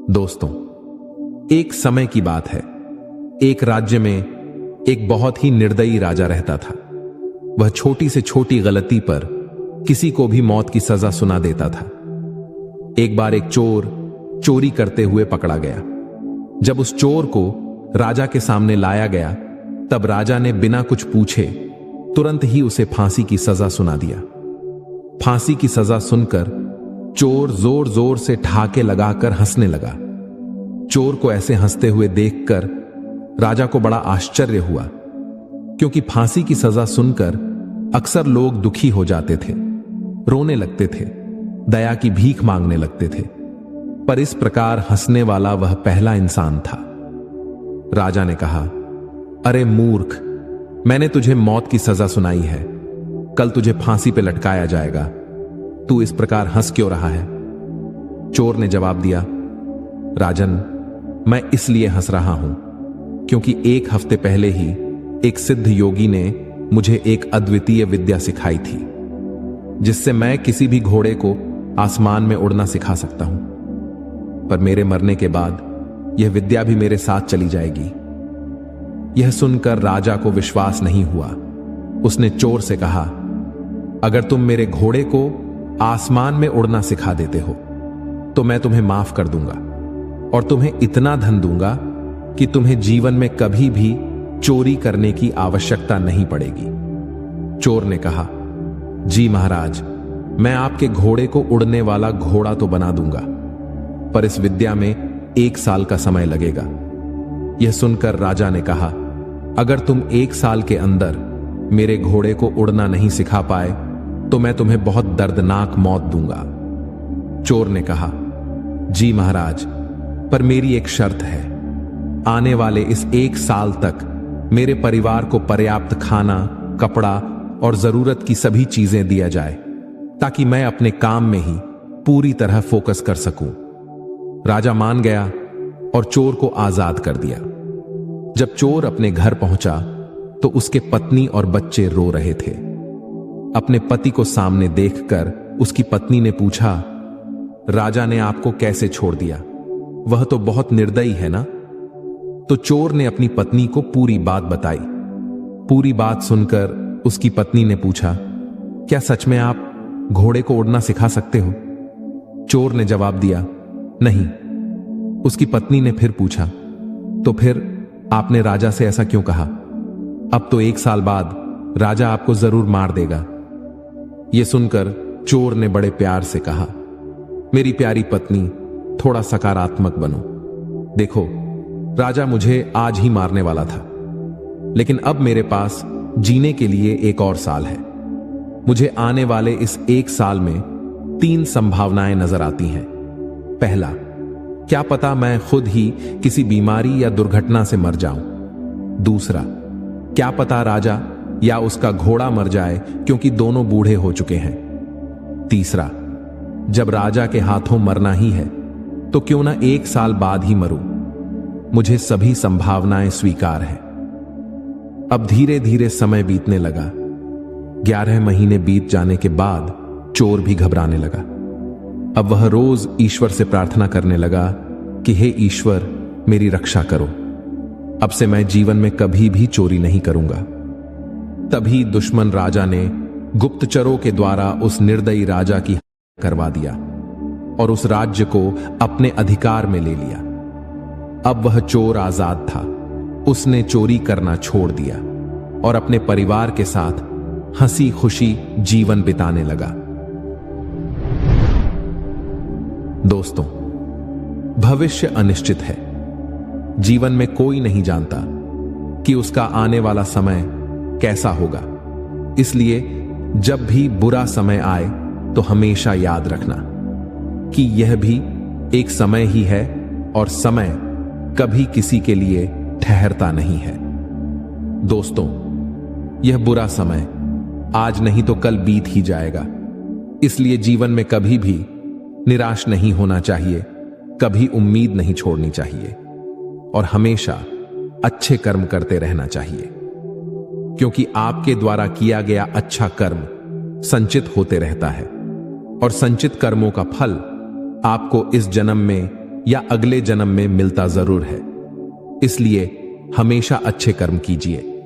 दोस्तों, एक समय की बात है। एक राज्य में एक बहुत ही निर्दयी राजा रहता था। वह छोटी से छोटी गलती पर किसी को भी मौत की सजा सुना देता था। एक बार एक चोर चोरी करते हुए पकड़ा गया। जब उस चोर को राजा के सामने लाया गया, तब राजा ने बिना कुछ पूछे तुरंत ही उसे फांसी की सजा सुना दिया। फांसी की सजा सुनकर चोर जोर जोर से ठहाके लगाकर हंसने लगा। चोर को ऐसे हंसते हुए देखकर राजा को बड़ा आश्चर्य हुआ, क्योंकि फांसी की सजा सुनकर अक्सर लोग दुखी हो जाते थे, रोने लगते थे, दया की भीख मांगने लगते थे। पर इस प्रकार हंसने वाला वह पहला इंसान था। राजा ने कहा, अरे मूर्ख, मैंने तुझे मौत की सजा सुनाई है। कल तुझे फांसी पे लटकाया जाएगा। तू इस प्रकार हंस क्यों रहा है? चोर ने जवाब दिया, राजन, मैं इसलिए हंस रहा हूं क्योंकि एक हफ्ते पहले ही एक सिद्ध योगी ने मुझे एक अद्वितीय विद्या सिखाई थी, जिससे मैं किसी भी घोड़े को आसमान में उड़ना सिखा सकता हूं। पर मेरे मरने के बाद यह विद्या भी मेरे साथ चली जाएगी। यह सुनकर राजा को विश्वास नहीं हुआ। उसने चोर से कहा, अगर तुम मेरे घोड़े को आसमान में उड़ना सिखा देते हो तो मैं तुम्हें माफ कर दूंगा और तुम्हें इतना धन दूंगा कि तुम्हें जीवन में कभी भी चोरी करने की आवश्यकता नहीं पड़ेगी। चोर ने कहा, जी महाराज, मैं आपके घोड़े को उड़ने वाला घोड़ा तो बना दूंगा, पर इस विद्या में 1 साल का समय लगेगा। यह सुनकर राजा ने कहा, अगर तुम 1 साल के अंदर मेरे घोड़े को उड़ना नहीं सिखा पाए तो मैं तुम्हें बहुत दर्दनाक मौत दूंगा। चोर ने कहा, जी महाराज, पर मेरी एक शर्त है। आने वाले इस 1 साल तक मेरे परिवार को पर्याप्त खाना, कपड़ा और जरूरत की सभी चीजें दिया जाए, ताकि मैं अपने काम में ही पूरी तरह फोकस कर सकूं। राजा मान गया और चोर को आजाद कर दिया। जब चोर अपने घर पहुंचा तो उसके पत्नी और बच्चे रो रहे थे। अपने पति को सामने देखकर उसकी पत्नी ने पूछा, राजा ने आपको कैसे छोड़ दिया? वह तो बहुत निर्दयी है ना? तो चोर ने अपनी पत्नी को पूरी बात बताई। पूरी बात सुनकर उसकी पत्नी ने पूछा, क्या सच में आप घोड़े को उड़ना सिखा सकते हो? चोर ने जवाब दिया, नहीं। उसकी पत्नी ने फिर पूछा, तो फिर आपने राजा से ऐसा क्यों कहा? अब तो 1 साल बाद राजा आपको जरूर मार देगा। यह सुनकर चोर ने बड़े प्यार से कहा, मेरी प्यारी पत्नी, थोड़ा सकारात्मक बनो। देखो, राजा मुझे आज ही मारने वाला था, लेकिन अब मेरे पास जीने के लिए 1 और साल है। मुझे आने वाले इस 1 साल में 3 संभावनाएं नजर आती हैं। पहला, क्या पता मैं खुद ही किसी बीमारी या दुर्घटना से मर जाऊं। दूसरा, क्या पता राजा या उसका घोड़ा मर जाए, क्योंकि दोनों बूढ़े हो चुके हैं। तीसरा, जब राजा के हाथों मरना ही है तो क्यों ना 1 साल बाद ही मरूं। मुझे सभी संभावनाएं स्वीकार हैं। अब धीरे धीरे समय बीतने लगा। 11 महीने बीत जाने के बाद चोर भी घबराने लगा। अब वह रोज ईश्वर से प्रार्थना करने लगा कि हे ईश्वर, मेरी रक्षा करो। अब से मैं जीवन में कभी भी चोरी नहीं करूंगा। तभी दुश्मन राजा ने गुप्तचरों के द्वारा उस निर्दयी राजा की हत्या करवा दिया और उस राज्य को अपने अधिकार में ले लिया। अब वह चोर आजाद था। उसने चोरी करना छोड़ दिया और अपने परिवार के साथ हंसी खुशी जीवन बिताने लगा। दोस्तों, भविष्य अनिश्चित है। जीवन में कोई नहीं जानता कि उसका आने वाला समय कैसा होगा। इसलिए जब भी बुरा समय आए तो हमेशा याद रखना कि यह भी एक समय ही है और समय कभी किसी के लिए ठहरता नहीं है। दोस्तों, यह बुरा समय आज नहीं तो कल बीत ही जाएगा। इसलिए जीवन में कभी भी निराश नहीं होना चाहिए, कभी उम्मीद नहीं छोड़नी चाहिए और हमेशा अच्छे कर्म करते रहना चाहिए, क्योंकि आपके द्वारा किया गया अच्छा कर्म संचित होते रहता है और संचित कर्मों का फल आपको इस जन्म में या अगले जन्म में मिलता जरूर है। इसलिए हमेशा अच्छे कर्म कीजिए।